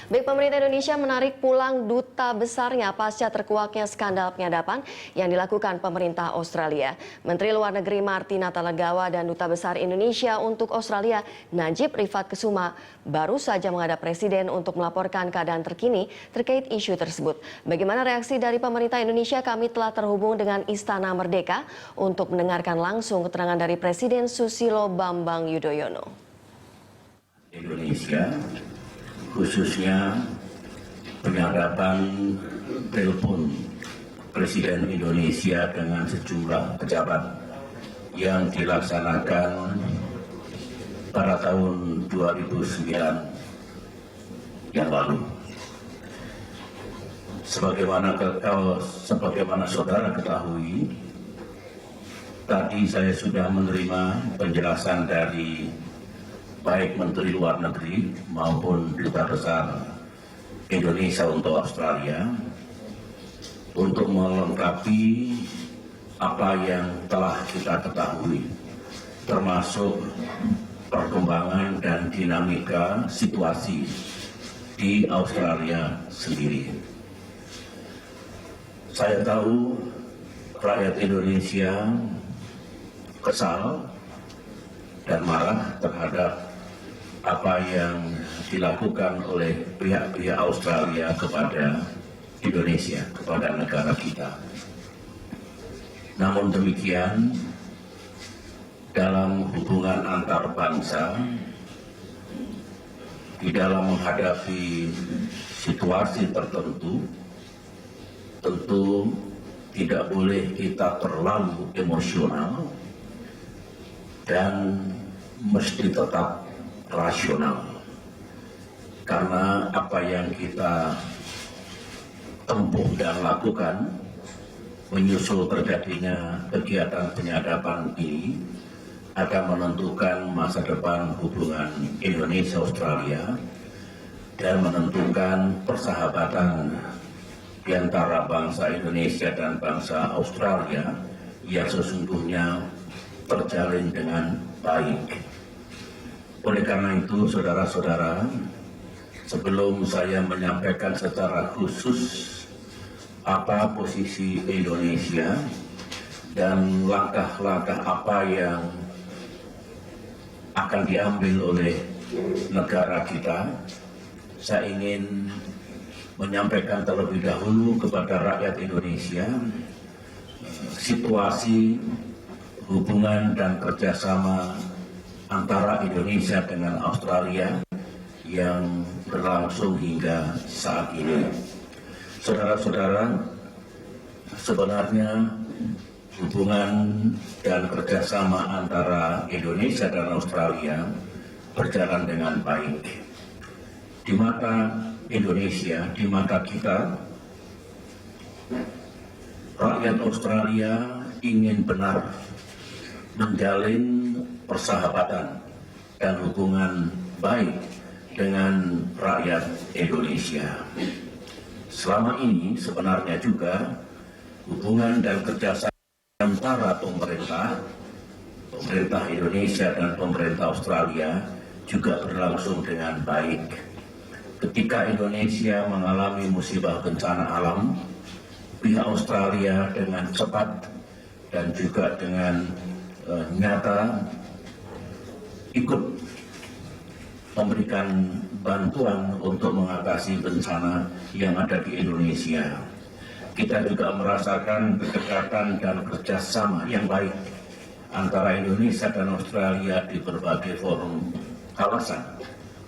Baik, pemerintah Indonesia menarik pulang duta besarnya pasca terkuaknya skandal penyadapan yang dilakukan pemerintah Australia. Menteri Luar Negeri Marty Natalegawa dan Duta Besar Indonesia untuk Australia, Najib Rifat Kusuma, baru saja menghadap Presiden untuk melaporkan keadaan terkini terkait isu tersebut. Bagaimana reaksi dari pemerintah Indonesia? Kami telah terhubung dengan Istana Merdeka untuk mendengarkan langsung keterangan dari Presiden Susilo Bambang Yudhoyono. Indonesia, khususnya penyadapan telepon Presiden Indonesia dengan sejumlah pejabat yang dilaksanakan pada tahun 2009 yang lalu. Sebagaimana saudara ketahui, tadi saya sudah menerima penjelasan dari baik Menteri Luar Negeri maupun Duta Besar Indonesia untuk Australia untuk melengkapi apa yang telah kita ketahui, termasuk perkembangan dan dinamika situasi di Australia sendiri. Saya tahu rakyat Indonesia kesal dan marah terhadap apa yang dilakukan oleh pihak-pihak Australia kepada Indonesia, kepada negara kita. Namun demikian, dalam hubungan antar bangsa, di dalam menghadapi situasi tertentu, tentu tidak boleh kita terlalu emosional dan mesti tetap rasional, karena apa yang kita tempuh dan lakukan menyusul terjadinya kegiatan penyadapan ini akan menentukan masa depan hubungan Indonesia-Australia dan menentukan persahabatan di antara bangsa Indonesia dan bangsa Australia yang sesungguhnya terjalin dengan baik. Oleh karena itu, saudara-saudara, sebelum saya menyampaikan secara khusus apa posisi Indonesia dan langkah-langkah apa yang akan diambil oleh negara kita, saya ingin menyampaikan terlebih dahulu kepada rakyat Indonesia situasi hubungan dan kerjasama antara Indonesia dengan Australia yang berlangsung hingga saat ini. Saudara-saudara, sebenarnya hubungan dan kerjasama antara Indonesia dan Australia berjalan dengan baik. Di mata Indonesia, di mata kita, rakyat Australia ingin benar menjalin persahabatan dan hubungan baik dengan rakyat Indonesia. Selama ini sebenarnya juga hubungan dan kerjasama antara pemerintah Indonesia dan pemerintah Australia juga berlangsung dengan baik. Ketika Indonesia mengalami musibah bencana alam, pihak Australia dengan cepat dan juga dengan nyata ikut memberikan bantuan untuk mengatasi bencana yang ada di Indonesia. Kita juga merasakan kedekatan dan kerjasama yang baik antara Indonesia dan Australia di berbagai forum kawasan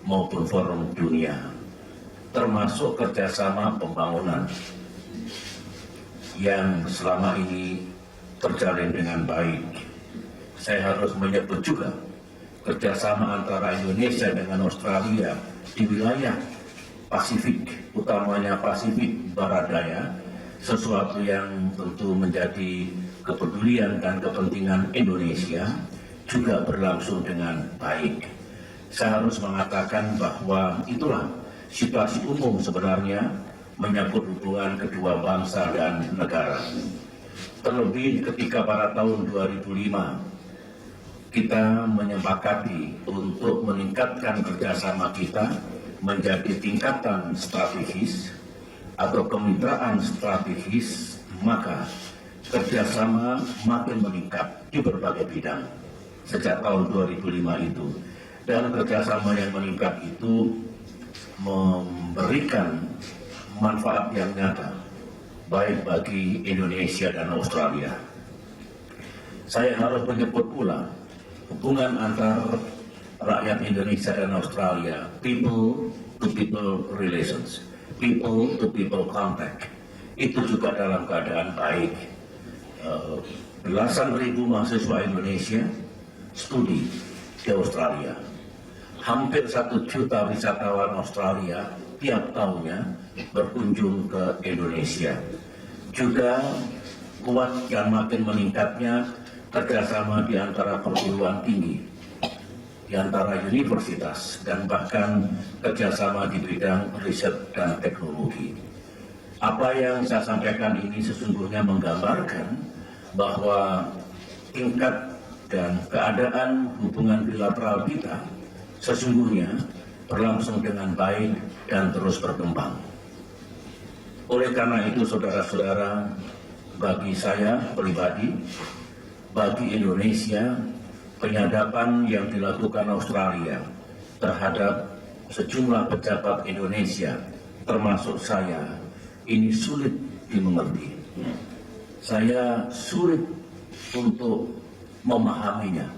maupun forum dunia, termasuk kerjasama pembangunan yang selama ini terjalin dengan baik. Saya harus menyebut juga kerjasama antara Indonesia dengan Australia di wilayah Pasifik, utamanya Pasifik Barat Daya, sesuatu yang tentu menjadi kepedulian dan kepentingan Indonesia, juga berlangsung dengan baik. Saya harus mengatakan bahwa itulah situasi umum sebenarnya menyangkut hubungan kedua bangsa dan negara. Terlebih ketika pada tahun 2005 kita menyepakati untuk meningkatkan kerjasama kita menjadi tingkatan strategis atau kemitraan strategis, maka kerjasama makin meningkat di berbagai bidang sejak tahun 2005 itu. Dan kerjasama yang meningkat itu memberikan manfaat yang nyata, baik bagi Indonesia dan Australia. Saya harus menyebut pula hubungan antar rakyat Indonesia dan Australia, people to people relations, people to people contact, itu juga dalam keadaan baik. Belasan ribu mahasiswa Indonesia studi di Australia. Hampir 1 juta wisatawan Australia tiap tahunnya berkunjung ke Indonesia. Juga kuat dan makin meningkatnya kerjasama di antara perguruan tinggi, di antara universitas, dan bahkan kerjasama di bidang riset dan teknologi. Apa yang saya sampaikan ini sesungguhnya menggambarkan bahwa tingkat dan keadaan hubungan bilateral kita sesungguhnya berlangsung dengan baik dan terus berkembang. Oleh karena itu, saudara-saudara, bagi saya pribadi, bagi Indonesia, penyadapan yang dilakukan Australia terhadap sejumlah pejabat Indonesia, termasuk saya, ini sulit dimengerti. Saya sulit untuk memahaminya,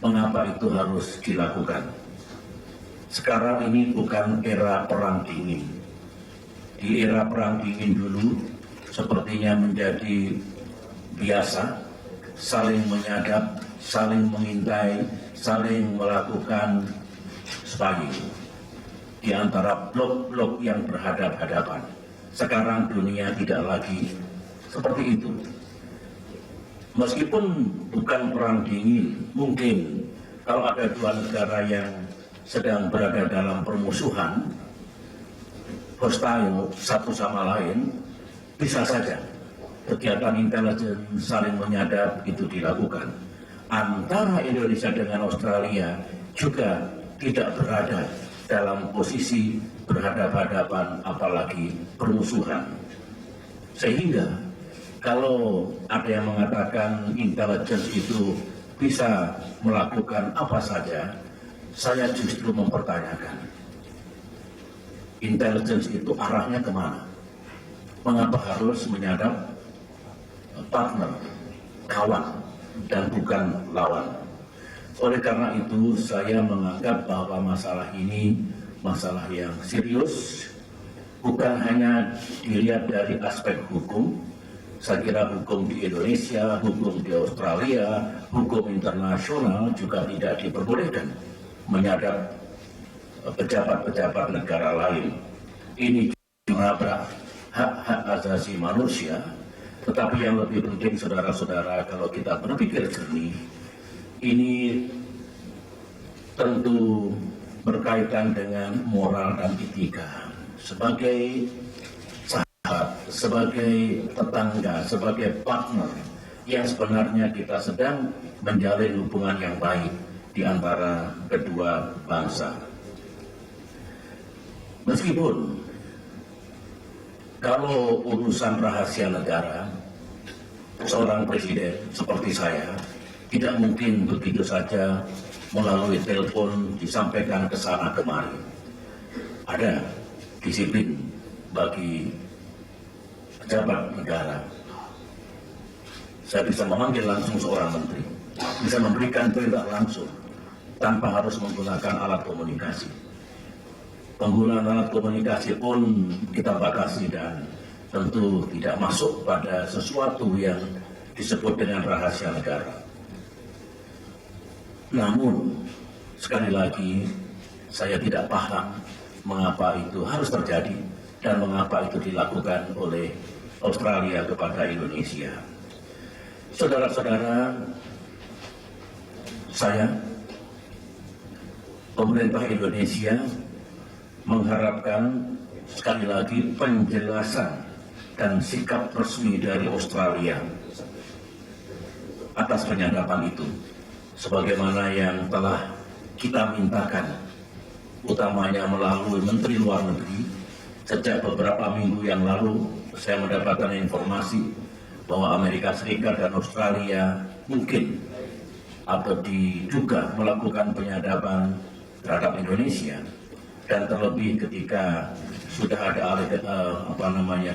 mengapa itu harus dilakukan. Sekarang ini bukan era perang dingin. Di era perang dingin dulu, sepertinya menjadi biasa saling menyadap, saling mengintai, saling melakukan spying di antara blok-blok yang berhadap-hadapan. Sekarang dunia tidak lagi seperti itu. Meskipun bukan perang dingin, mungkin kalau ada dua negara yang sedang berada dalam permusuhan, hostile satu sama lain, bisa saja kegiatan intelijen saling menyadap itu dilakukan. Antara Indonesia dengan Australia juga tidak berada dalam posisi berhadapan-hadapan, apalagi permusuhan. Sehingga kalau ada yang mengatakan intelijen itu bisa melakukan apa saja, saya justru mempertanyakan, intelijen itu arahnya kemana? Mengapa harus menyadap partner, kawan, dan bukan lawan? Oleh karena itu, saya menganggap bahwa masalah ini masalah yang serius, bukan hanya dilihat dari aspek hukum. Saya kira hukum di Indonesia, hukum di Australia, hukum internasional juga tidak diperbolehkan menyadap pejabat-pejabat negara lain. Ini menabrak hak-hak asasi manusia. Tetapi yang lebih penting, saudara-saudara, kalau kita berpikir jernih, ini tentu berkaitan dengan moral dan etika. Sebagai sahabat, sebagai tetangga, sebagai partner, yang sebenarnya kita sedang menjalin hubungan yang baik di antara kedua bangsa. Meskipun kalau urusan rahasia negara, seorang presiden seperti saya tidak mungkin begitu saja melalui telepon disampaikan ke sana kemari. Ada disiplin bagi pejabat negara. Saya bisa memanggil langsung seorang menteri, bisa memberikan perintah langsung tanpa harus menggunakan alat komunikasi. Penggunaan alat komunikasi pun kita batasi dan tentu tidak masuk pada sesuatu yang disebut dengan rahasia negara. Namun, sekali lagi, saya tidak paham mengapa itu harus terjadi dan mengapa itu dilakukan oleh Australia kepada Indonesia. Saudara-saudara, saya, pemerintah Indonesia, mengharapkan sekali lagi penjelasan dan sikap resmi dari Australia atas penyadapan itu, sebagaimana yang telah kita mintakan utamanya melalui Menteri Luar Negeri. Sejak beberapa minggu yang lalu, saya mendapatkan informasi bahwa Amerika Serikat dan Australia mungkin atau diduga melakukan penyadapan terhadap Indonesia, dan terlebih ketika sudah ada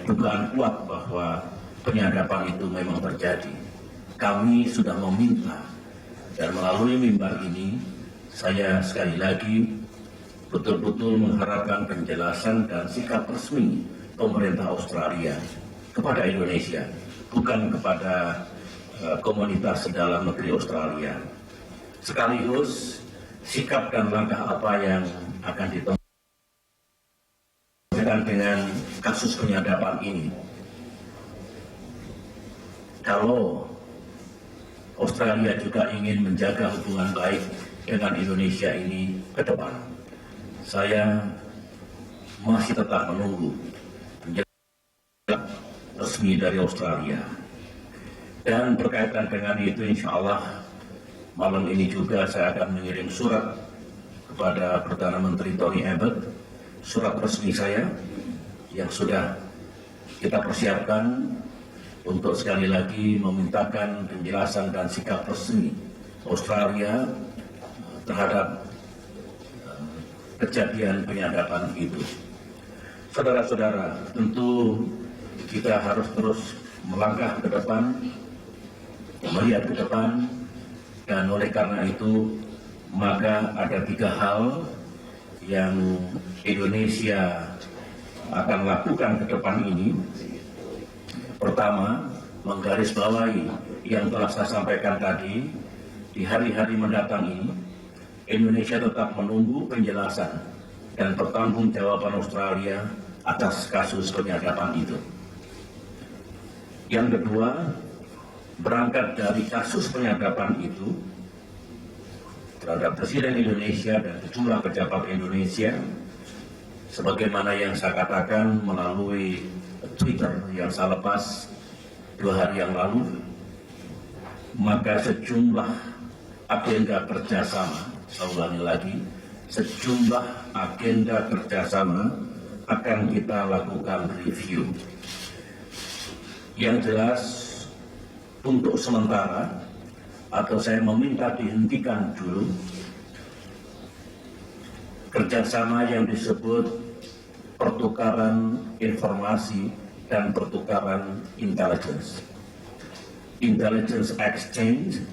dugaan kuat bahwa penyadapan itu memang terjadi. Kami sudah meminta, dan melalui mimbar ini saya sekali lagi betul-betul mengharapkan penjelasan dan sikap resmi pemerintah Australia kepada Indonesia, bukan kepada komunitas dalam negeri Australia. Sekaligus sikap dan langkah apa yang akan ditempuh dengan kasus penyadapan ini. Kalau Australia juga ingin menjaga hubungan baik dengan Indonesia ini ke depan, saya masih tetap menunggu penjelasan resmi dari Australia. Dan berkaitan dengan itu, insya Allah malam ini juga saya akan mengirim surat kepada Perdana Menteri Tony Abbott, surat resmi saya yang sudah kita persiapkan untuk sekali lagi memintakan penjelasan dan sikap resmi Australia terhadap kejadian penyadapan itu. Saudara-saudara, tentu kita harus terus melangkah ke depan, melihat ke depan, dan oleh karena itu maka ada 3 hal yang Indonesia akan lakukan ke depan ini. Pertama, menggarisbawahi yang telah saya sampaikan tadi, di hari-hari mendatang ini Indonesia tetap menunggu penjelasan dan pertanggungjawaban Australia atas kasus penyadapan itu. Yang kedua, berangkat dari kasus penyadapan itu terhadap Presiden Indonesia dan sejumlah pejabat Indonesia, sebagaimana yang saya katakan melalui Twitter yang saya lepas 2 hari yang lalu, maka sejumlah agenda kerjasama, saya ulangi lagi, sejumlah agenda kerjasama akan kita lakukan review. Yang jelas, untuk sementara, atau saya meminta dihentikan dulu kerjasama yang disebut pertukaran informasi dan pertukaran intelligence exchange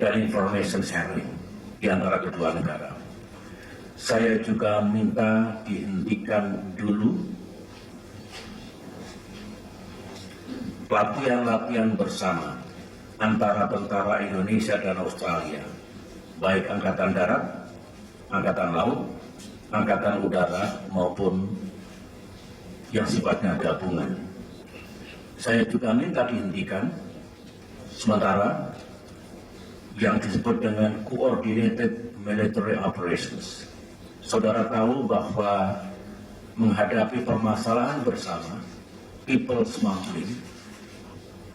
dan information sharing di antara kedua negara. Saya juga minta dihentikan dulu latihan-latihan bersama antara tentara Indonesia dan Australia, baik Angkatan Darat, Angkatan Laut, Angkatan Udara, maupun yang sifatnya gabungan. Saya juga minta dihentikan sementara yang disebut dengan Coordinated Military Operations. Saudara tahu bahwa menghadapi permasalahan bersama, people smuggling,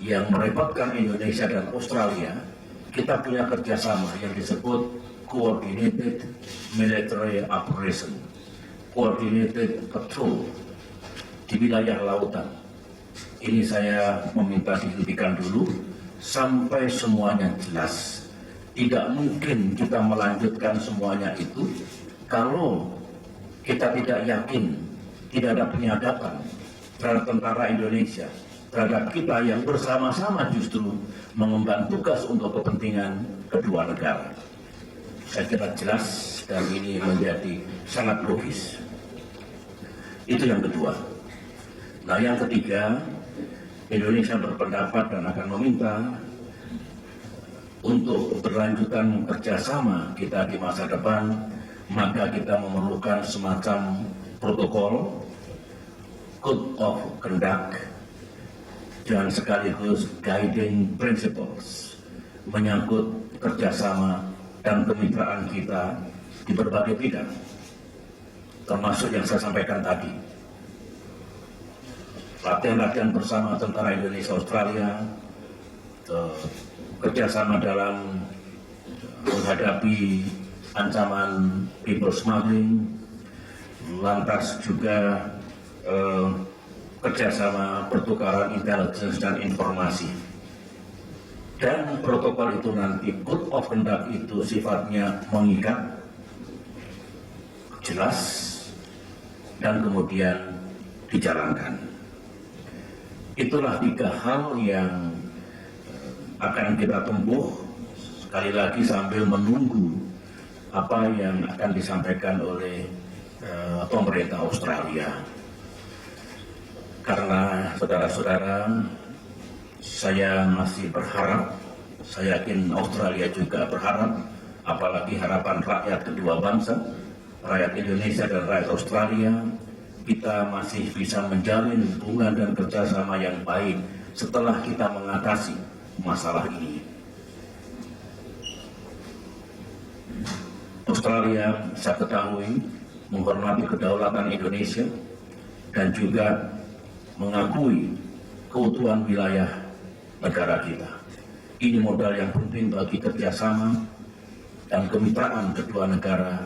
yang merepotkan Indonesia dan Australia, kita punya kerjasama yang disebut Coordinated Military Operation, Coordinated Patrol di wilayah lautan. Ini saya meminta dihentikan dulu sampai semuanya jelas. Tidak mungkin kita melanjutkan semuanya itu kalau kita tidak yakin tidak ada penyadapan terhadap tentara Indonesia, terhadap kita yang bersama-sama justru mengemban tugas untuk kepentingan kedua negara. Saya kira jelas dan ini menjadi sangat logis. Itu yang kedua. Nah, yang ketiga, Indonesia berpendapat dan akan meminta untuk berlanjutan kerjasama kita di masa depan, maka kita memerlukan semacam protokol, code of conduct, dan sekaligus guiding principles menyangkut kerjasama dan kemitraan kita di berbagai bidang, termasuk yang saya sampaikan tadi, latihan-latihan bersama tentara Indonesia Australia, kerjasama dalam menghadapi ancaman people smuggling, lantas juga kerjasama pertukaran intelijen dan informasi. Dan protokol itu nanti, code of conduct itu sifatnya mengikat, jelas, dan kemudian dijalankan. Itulah 3 hal yang akan kita tempuh, sekali lagi sambil menunggu apa yang akan disampaikan oleh pemerintah Australia. Karena saudara-saudara, saya masih berharap, saya yakin Australia juga berharap, apalagi harapan rakyat kedua bangsa, rakyat Indonesia dan rakyat Australia, kita masih bisa menjalin hubungan dan kerjasama yang baik setelah kita mengatasi masalah ini. Australia, saya ketahui, menghormati kedaulatan Indonesia dan juga mengakui keutuhan wilayah negara kita. Ini modal yang penting bagi kerjasama dan kemitraan kedua negara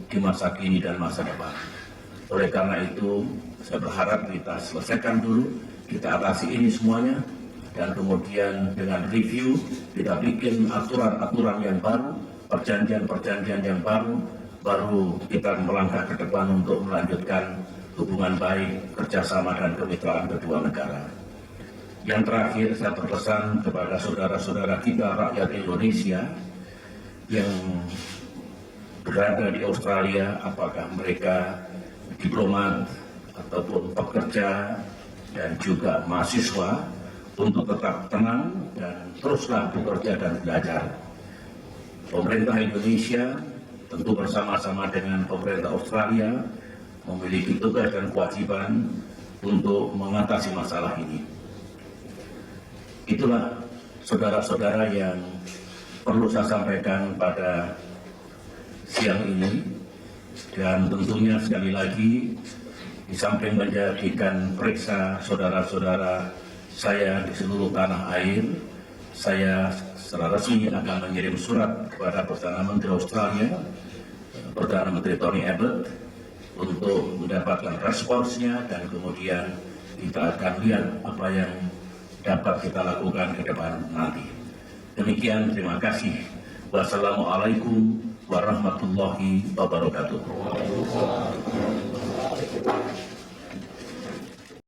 di masa kini dan masa depan. Oleh karena itu, saya berharap kita selesaikan dulu, kita atasi ini semuanya, dan kemudian dengan review, kita bikin aturan-aturan yang baru, perjanjian-perjanjian yang baru kita melangkah ke depan untuk melanjutkan hubungan baik, kerjasama dan kemitraan kedua negara. Yang terakhir, saya berpesan kepada saudara-saudara kita rakyat Indonesia yang berada di Australia, apakah mereka diplomat ataupun pekerja dan juga mahasiswa, untuk tetap tenang dan teruslah bekerja dan belajar. Pemerintah Indonesia tentu bersama-sama dengan pemerintah Australia memiliki tugas dan kewajiban untuk mengatasi masalah ini. Itulah saudara-saudara yang perlu saya sampaikan pada siang ini, dan tentunya sekali lagi di samping menjadikan periksa saudara-saudara saya di seluruh tanah air, saya secara resmi akan mengirim surat kepada Perdana Menteri Australia, Perdana Menteri Tony Abbott, untuk mendapatkan responsnya, dan kemudian kita akan lihat apa yang dapat kita lakukan ke depan nanti. Demikian, terima kasih. Wassalamualaikum warahmatullahi wabarakatuh.